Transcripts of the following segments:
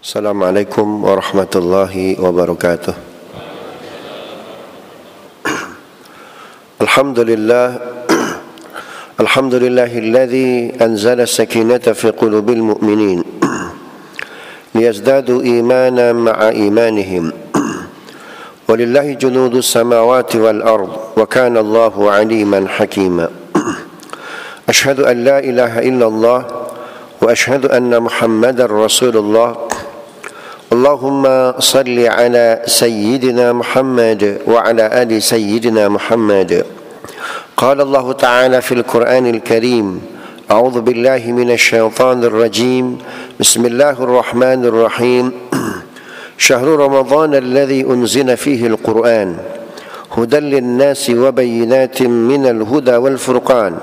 Assalamualaikum warahmatullahi wabarakatuh. Alhamdulillahilladzi anzala sakinata fi qulubil mu'minin liyazdadu imanan ma'a imanihim. Walillahi junudus samawati wal ard wa kana Allahu aliman hakima. Ashhadu an la ilaha illallah wa ashhadu anna Muhammadar Rasulullah. Allahumma salli ala sayyidina Muhammad wa ala ali sayyidina Muhammad. Qala Allah Ta'ala fil Qur'anil Karim, a'udzu billahi minasy syaithanir rajim. Bismillahir rahmanir Syahrul Ramadan alladzi unzila fihi al-Qur'an hudan lin-nasi wa bayyinatin minal huda wal furqan.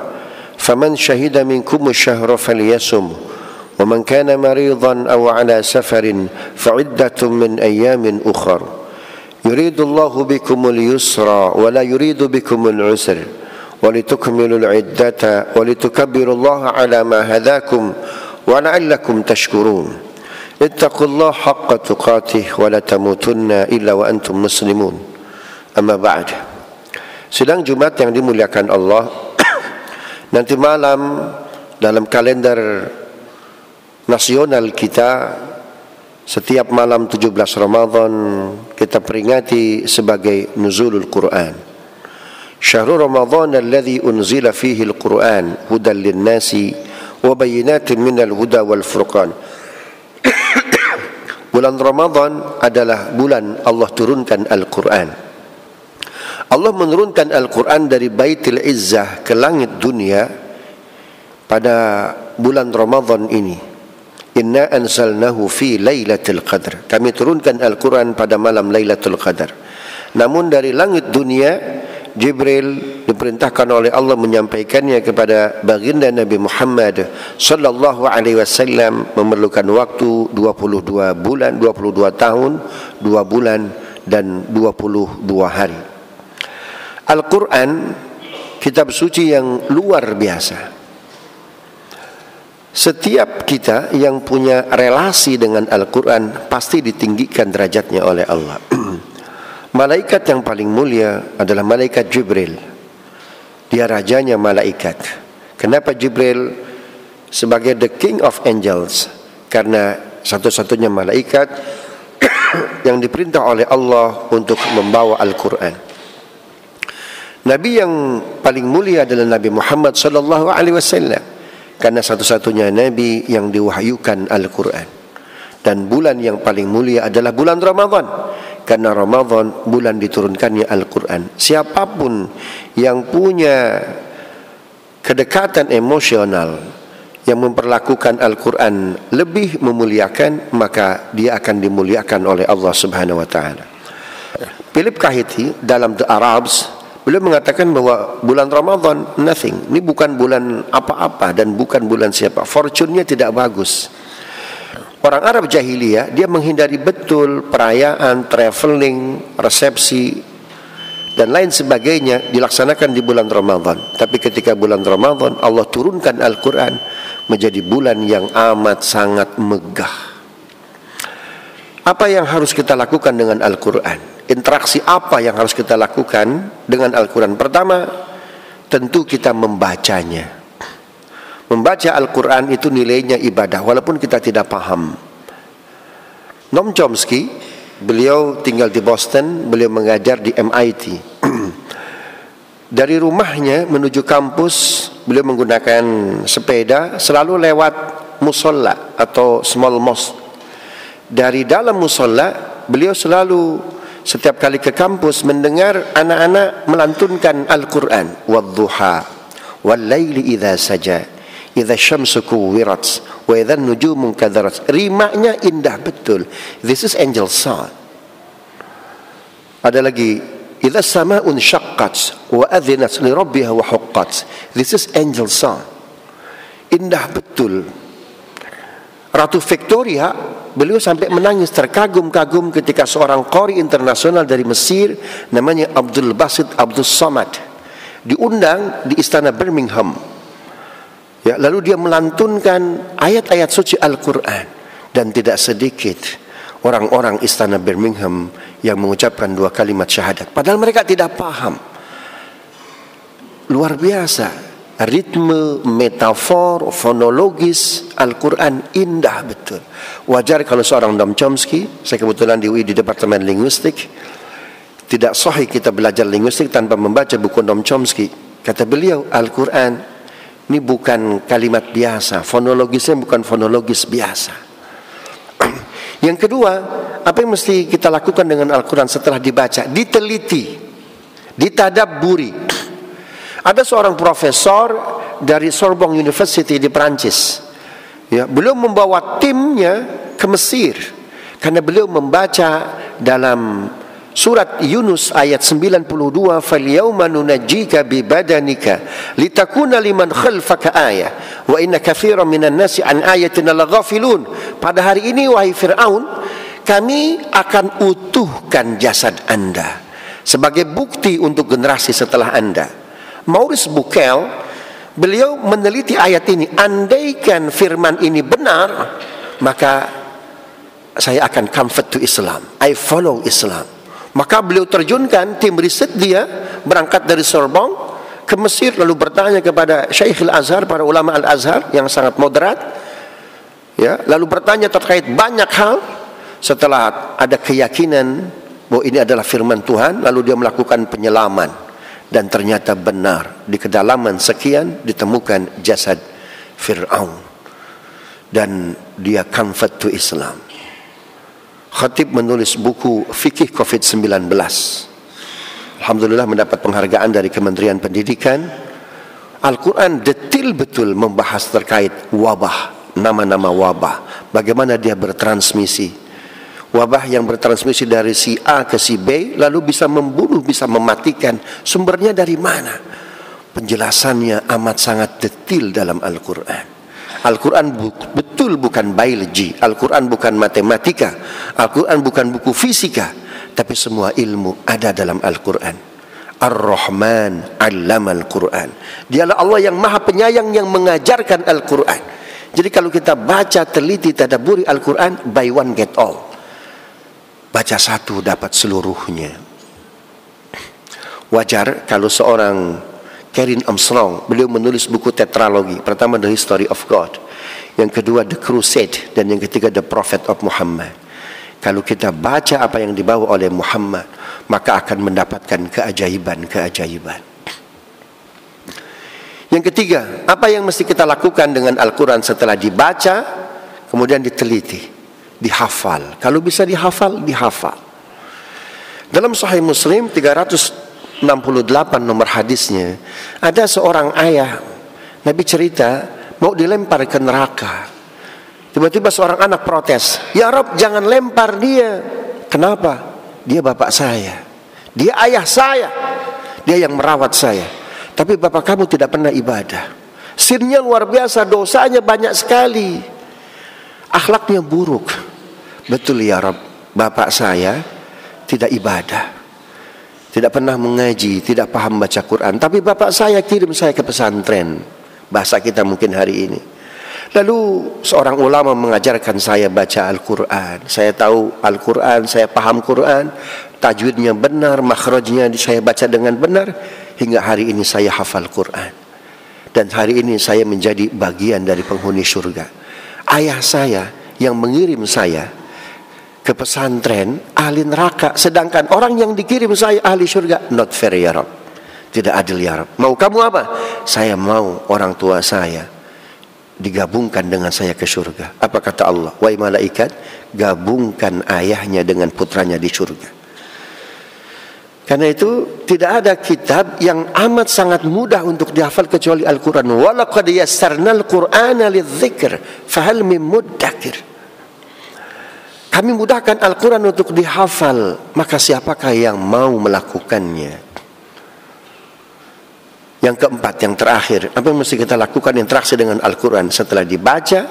Faman syahida minkum asy-syahra falyasum. ومن كان مريضا أو على سفر فعدة من أيام أخر يريد الله بكم اليسر ولا يريد بكم العسر ولتكملوا العدة ولتكبروا الله على ما هداكم ولعلكم تشكرون اتقوا الله حق تقاته ولا تموتن إلا وأنتم مسلمون أما بعد. Sidang Jumat yang dimuliakan Allah, nanti malam dalam kalender nasional kita, setiap malam 17 Ramadan kita peringati sebagai nuzulul Quran. Syahrul Ramadan alladzi unzila fihi al-Quran hudan lin-nasi wa bayyinatin minal huda wal furqan. Bulan Ramadan adalah bulan Allah turunkan Al-Quran. Allah menurunkan Al-Quran dari Baitul Izzah ke langit dunia pada bulan Ramadan ini. Inna anzalnahu fi lailatul qadr. Kami turunkan Al-Quran pada malam Lailatul Qadar. Namun dari langit dunia, Jibril diperintahkan oleh Allah menyampaikannya kepada baginda Nabi Muhammad sallallahu alaihi wasallam memerlukan waktu 22 bulan, 22 tahun, 2 bulan dan 22 hari. Al-Quran kitab suci yang luar biasa. Setiap kita yang punya relasi dengan Al-Quran pasti ditinggikan derajatnya oleh Allah. Malaikat yang paling mulia adalah malaikat Jibril. Dia rajanya malaikat. Kenapa Jibril sebagai the king of angels? Karena satu-satunya malaikat yang diperintah oleh Allah untuk membawa Al-Quran. Nabi yang paling mulia adalah Nabi Muhammad sallallahu alaihi wasallam. Karena satu-satunya Nabi yang diwahyukan Al-Quran. Dan bulan yang paling mulia adalah bulan Ramadan. Karena Ramadan bulan diturunkannya Al-Quran. Siapapun yang punya kedekatan emosional, yang memperlakukan Al-Quran lebih memuliakan, maka dia akan dimuliakan oleh Allah Subhanahu wa Ta'ala. Philip Kahiti dalam The Arabs, beliau mengatakan bahwa bulan Ramadan nothing. Ini bukan bulan apa-apa dan bukan bulan siapa. Fortune-nya tidak bagus. Orang Arab jahiliyah dia menghindari betul perayaan, traveling, resepsi dan lain sebagainya dilaksanakan di bulan Ramadan. Tapi ketika bulan Ramadan Allah turunkan Al-Quran menjadi bulan yang amat sangat megah. Apa yang harus kita lakukan dengan Al-Quran? Interaksi apa yang harus kita lakukan dengan Al-Quran? Pertama, tentu kita membacanya. Membaca Al-Quran itu nilainya ibadah, walaupun kita tidak paham. Noam Chomsky, beliau tinggal di Boston, beliau mengajar di MIT. Dari rumahnya menuju kampus, beliau menggunakan sepeda, selalu lewat musola atau small mosque. Dari dalam musola, beliau selalu setiap kali ke kampus mendengar anak-anak melantunkan Al-Quran. Wadduha wal-laili idza saja idza syamsu kuwirat wa idza nujumu kadarat. Rimanya indah betul. This is angel song. Ada lagi, idza sama'un syaqqat wa adzinat li rabbiha wa huqqat. This is angel song. Indah betul. Ratu Victoria, beliau sampai menangis terkagum-kagum ketika seorang qori internasional dari Mesir namanya Abdul Basit Abdul Samad diundang di istana Birmingham. Ya, lalu dia melantunkan ayat-ayat suci Al-Quran. Dan tidak sedikit orang-orang istana Birmingham yang mengucapkan 2 kalimat syahadat padahal mereka tidak paham. Luar biasa. Ritme, metafor, fonologis Al-Quran indah betul. Wajar kalau seorang Noam Chomsky, saya kebetulan di UI di Departemen Linguistik, tidak sahih kita belajar linguistik tanpa membaca buku Noam Chomsky. Kata beliau, Al-Quran ini bukan kalimat biasa, fonologisnya bukan fonologis biasa. Yang kedua, apa yang mesti kita lakukan dengan Al-Quran setelah dibaca? Diteliti, ditadabburi. Ada seorang profesor dari Sorbonne University di Perancis, ya, beliau membawa timnya ke Mesir karena beliau membaca dalam surat Yunus ayat 92, "Falyawma nunajjika bi badanika litakuna liman khalfaka ayah wa inna katsiran minan nasi an ayatina laghafilun." Pada hari ini wahai Firaun, kami akan utuhkan jasad Anda sebagai bukti untuk generasi setelah Anda. Maurice Bucaille, beliau meneliti ayat ini. Andaikan firman ini benar, maka saya akan convert to Islam. I follow Islam. Maka beliau terjunkan tim riset dia, berangkat dari Sorbonne ke Mesir, lalu bertanya kepada Syekh Al-Azhar, para ulama Al-Azhar yang sangat moderat, ya, lalu bertanya terkait banyak hal. Setelah ada keyakinan bahwa ini adalah firman Tuhan, lalu dia melakukan penyelaman. Dan ternyata benar, di kedalaman sekian ditemukan jasad Fir'aun dan dia convert to Islam. Khatib menulis buku Fikih COVID-19. Alhamdulillah mendapat penghargaan dari Kementerian Pendidikan. Al-Quran detil betul membahas terkait wabah, nama-nama wabah, bagaimana dia bertransmisi. Wabah yang bertransmisi dari si A ke si B, lalu bisa membunuh, bisa mematikan. Sumbernya dari mana? Penjelasannya amat sangat detil dalam Al-Quran. Al-Quran betul bukan biologi, Al-Quran bukan matematika, Al-Quran bukan buku fisika, tapi semua ilmu ada dalam Al-Quran. Ar-Rahman 'allama Al-Quran. Dialah Allah yang Maha Penyayang yang mengajarkan Al-Quran. Jadi kalau kita baca, teliti, tadabburi Al-Quran, buy one get all. Baca satu dapat seluruhnya. Wajar kalau seorang Karen Armstrong, beliau menulis buku tetralogi. Pertama The History of God, yang kedua The Crusade, dan yang ketiga The Prophet of Muhammad. Kalau kita baca apa yang dibawa oleh Muhammad, maka akan mendapatkan keajaiban-keajaiban. Yang ketiga, apa yang mesti kita lakukan dengan Al-Quran setelah dibaca, kemudian diteliti, dihafal. Kalau bisa dihafal, dihafal. Dalam Sahih Muslim 368 nomor hadisnya, ada seorang ayah, Nabi cerita mau dilempar ke neraka. Tiba-tiba seorang anak protes, "Ya Rabb, jangan lempar dia." Kenapa? Dia bapak saya, dia ayah saya, dia yang merawat saya. Tapi bapak kamu tidak pernah ibadah. Sinnya luar biasa, dosanya banyak sekali, akhlaknya buruk. Betul ya Rabb, bapak saya tidak ibadah, tidak pernah mengaji, tidak paham baca Quran, tapi bapak saya kirim saya ke pesantren. Bahasa kita mungkin hari ini. Lalu seorang ulama mengajarkan saya baca Al-Quran. Saya tahu Al-Quran, saya paham Quran, tajwidnya benar, makhrajnya saya baca dengan benar. Hingga hari ini saya hafal Quran. Dan hari ini saya menjadi bagian dari penghuni surga. Ayah saya yang mengirim saya ke pesantren ahli neraka, sedangkan orang yang dikirim saya ahli surga. Not fair ya Rabb, tidak adil ya Rabb. Mau kamu apa? Saya mau orang tua saya digabungkan dengan saya ke surga. Apa kata Allah? Wahai malaikat, gabungkan ayahnya dengan putranya di surga. Karena itu tidak ada kitab yang amat sangat mudah untuk dihafal kecuali Al-Quran. Walaqad yassarnal Qur'ana lidzikr fahal min muddakir. Kami mudahkan Al-Quran untuk dihafal, maka siapakah yang mau melakukannya? Yang keempat, yang terakhir, apa yang mesti kita lakukan interaksi dengan Al-Quran setelah dibaca,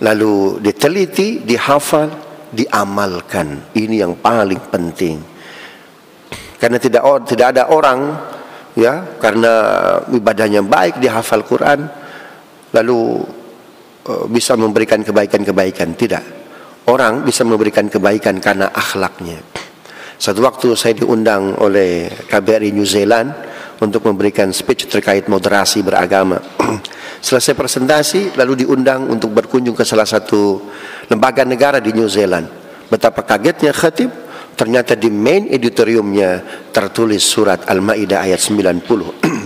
lalu diteliti, dihafal, diamalkan. Ini yang paling penting. Karena tidak ada orang, ya, karena ibadahnya baik, dihafal Quran, lalu bisa memberikan kebaikan-kebaikan. Tidak. Orang bisa memberikan kebaikan karena akhlaknya. Satu waktu saya diundang oleh KBRI New Zealand untuk memberikan speech terkait moderasi beragama. Selesai presentasi, lalu diundang untuk berkunjung ke salah satu lembaga negara di New Zealand. Betapa kagetnya khatib, ternyata di main editoriumnya tertulis surat Al-Maidah ayat 90.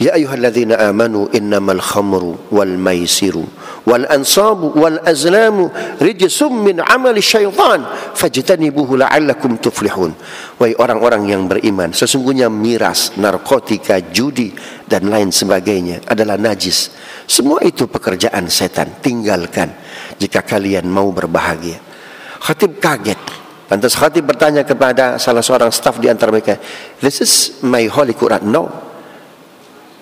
Ya ayyuhalladzina amanu innamal khamru wal maisiru wal ansabu wal azlamu rijsum min amali syaitan fajtanibuhu la'allakum tuflihun. Wahai orang-orang yang beriman, sesungguhnya miras, narkotika, judi dan lain sebagainya adalah najis. Semua itu pekerjaan setan, tinggalkan jika kalian mau berbahagia. Khatib kaget. Lantas khatib bertanya kepada salah seorang staf di antara mereka, "This is my holy Quran." No,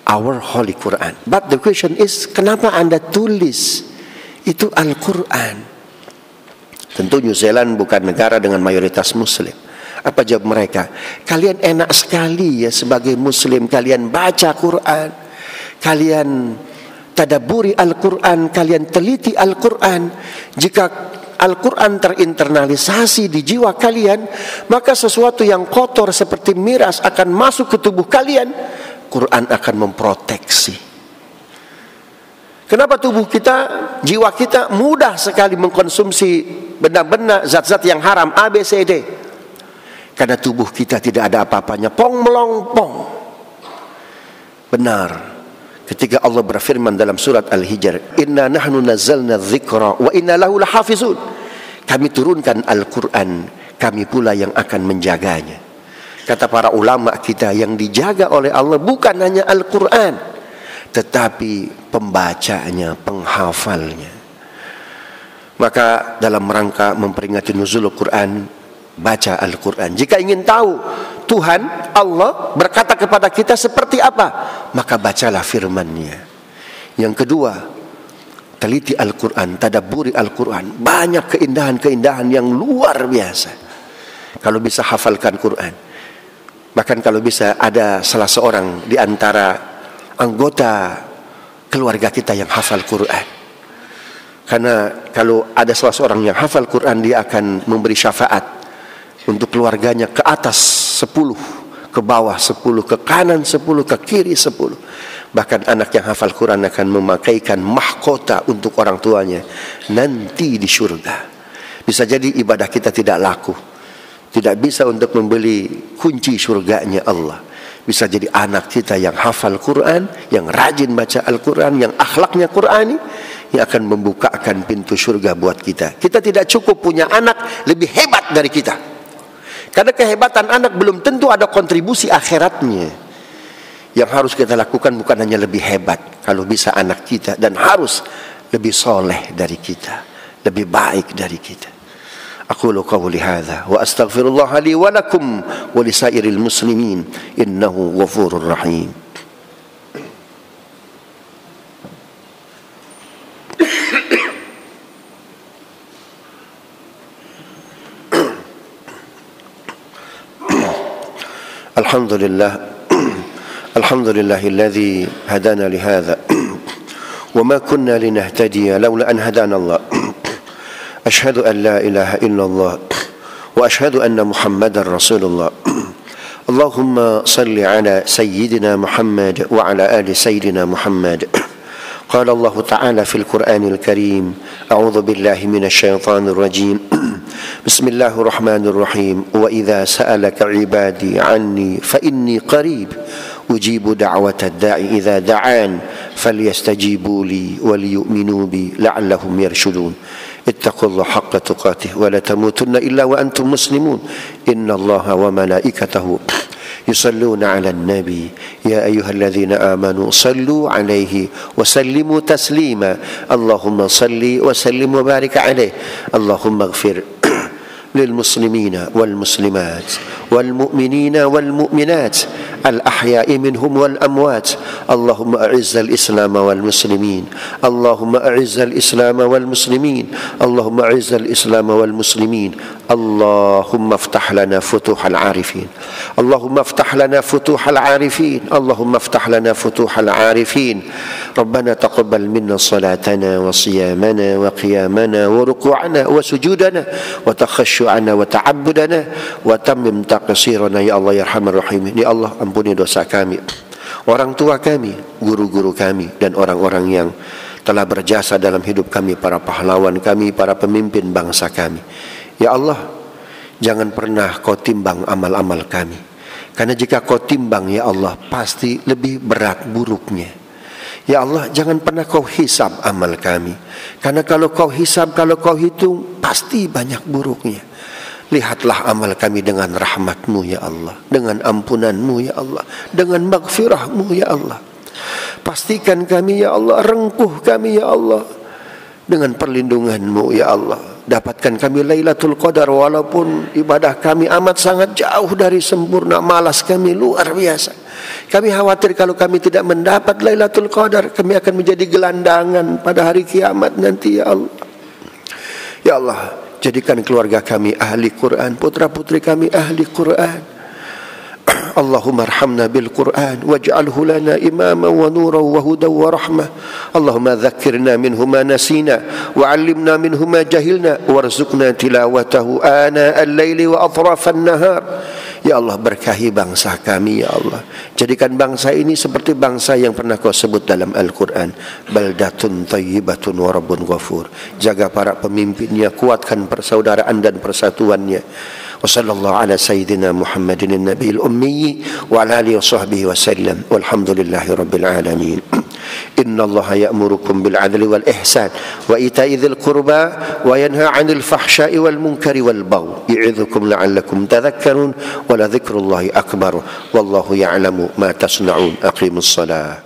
our holy Quran. But the question is, kenapa Anda tulis itu Al-Quran? Tentu New Zealand bukan negara dengan mayoritas Muslim. Apa jawab mereka? Kalian enak sekali ya sebagai Muslim, kalian baca Quran, kalian tadabburi Al-Quran, kalian teliti Al-Quran. Jika Al-Quran terinternalisasi di jiwa kalian, maka sesuatu yang kotor seperti miras akan masuk ke tubuh kalian. Quran akan memproteksi. Kenapa tubuh kita, jiwa kita mudah sekali mengkonsumsi benda-benda zat-zat yang haram A, B, C, D? Karena tubuh kita tidak ada apa-apanya, pong melompong. Benar. Ketika Allah berfirman dalam surat Al-Hijr, "Inna nahnu nazzalna dzikra wa inna lahu lahafizun." Kami turunkan Al-Quran, kami pula yang akan menjaganya. Kata para ulama kita, yang dijaga oleh Allah bukan hanya Al-Quran, tetapi pembacanya, penghafalnya. Maka dalam rangka memperingati nuzul Al-Quran, baca Al-Quran. Jika ingin tahu Tuhan, Allah berkata kepada kita seperti apa, maka bacalah firman-Nya. Yang kedua, teliti Al-Quran, tadabburi Al-Quran. Banyak keindahan-keindahan yang luar biasa kalau bisa hafalkan Quran. Bahkan kalau bisa ada salah seorang di antara anggota keluarga kita yang hafal Quran. Karena kalau ada salah seorang yang hafal Quran, dia akan memberi syafaat untuk keluarganya ke atas 10, ke bawah 10, ke kanan 10, ke kiri 10. Bahkan anak yang hafal Quran akan memakaikan mahkota untuk orang tuanya nanti di surga. Bisa jadi ibadah kita tidak laku, tidak bisa untuk membeli kunci surganya Allah. Bisa jadi anak kita yang hafal Quran, yang rajin baca Al-Quran, yang akhlaknya Qurani, yang akan membukakan pintu surga buat kita. Kita tidak cukup punya anak lebih hebat dari kita, karena kehebatan anak belum tentu ada kontribusi akhiratnya. Yang harus kita lakukan bukan hanya lebih hebat, kalau bisa anak kita, dan harus lebih soleh dari kita, lebih baik dari kita. Aqulu qawli hadza wa astaghfirullah li wa lakum wa lisairil muslimin innahu ghafurur rahim. Alhamdulillah, alhamdulillahilladzi hadana li hadza wa ma kunna linahtadiya laula an hadana Allah. أشهد أن لا إله إلا الله وأشهد أن محمدا رسول الله. اللهم صل على سيدنا محمد وعلى آل سيدنا محمد. قال الله تعالى في القرآن الكريم: أعوذ بالله من الشيطان الرجيم. بسم الله الرحمن الرحيم. وإذا سألك عبادي عني فإني قريب أجيب دعوة الداعي إذا دعان فليستجيبوا لي وليؤمنوا بي لعلهم يرشدون. اتقوا الله حق تقاته ولا تموتن إلا وأنتم مسلمون. إن الله وملائكته يصلون على النبي يا أيها الذين آمنوا صلوا عليه وسلموا تسليما. اللهم صل وسلم وبارك عليه. اللهم اغفر للمسلمين والمسلمات والمؤمنين والمؤمنات الأحياء منهم والأموات. اللهم أعز الإسلام والمسلمين. اللهم أعز الإسلام والمسلمين. اللهم أعز الإسلام والمسلمين. اللهم افتح لنا فتوح العارفين. Allahumma aftah lana futuhal arifin, Allahumma aftah lana futuhal arifin. Rabbana taqabbal minna salatana wa siyamana wa qiyamana wa ruku'ana wa sujudana wa takhashu'ana wa ta'abbudana wa tammim taqsirana ya Allah ya arhamar rahimin. Ya Allah, ampuni dosa kami, orang tua kami, guru-guru kami, dan orang-orang yang telah berjasa dalam hidup kami, para pahlawan kami, para pemimpin bangsa kami. Ya Allah, jangan pernah kau timbang amal-amal kami, karena jika kau timbang ya Allah, pasti lebih berat buruknya. Ya Allah, jangan pernah kau hisab amal kami, karena kalau kau hisab, kalau kau hitung, pasti banyak buruknya. Lihatlah amal kami dengan rahmat-Mu ya Allah, dengan ampunan-Mu ya Allah, dengan maghfirah-Mu ya Allah. Pastikan kami ya Allah, rengkuh kami ya Allah dengan perlindungan-Mu ya Allah. Dapatkan kami Lailatul Qadar, walaupun ibadah kami amat sangat jauh dari sempurna, malas kami luar biasa. Kami khawatir kalau kami tidak mendapat Lailatul Qadar, kami akan menjadi gelandangan pada hari kiamat nanti ya Allah. Ya Allah, jadikan keluarga kami ahli Quran, putra-putri kami ahli Quran. Allahumma arhamna bil Quran waj'alhu lana imama wa nuran wa hudan wa rahmah. Allahumma dhakkirna minhu ma nasina wa 'allimna minhu ma jahilna warzuqna tilawatahu ana al-laili wa atrafan nahar. Ya Allah, berkahi bangsa kami ya Allah. Jadikan bangsa ini seperti bangsa yang pernah Kau sebut dalam Al-Quran, baldatun thayyibatun wa rabbun ghafur. Jaga para pemimpinnya, kuatkan persaudaraan dan persatuannya. Wa sallallahu ala sayyidina Muhammadin an-nabiyil ummi wa ala alihi wa sahbihi wa sallam. Walhamdulillahi rabbil alamin. Inna Allah ya'murukum bil adli wal ihsan wa ita'i dzil qurba wa yanha 'anil fahsya'i wal munkari wal baghi ya'idzukum la'allakum tadhakkarun wa la dzikrullahi akbar wallahu ya'lamu ma tasna'un. Aqimus shalah.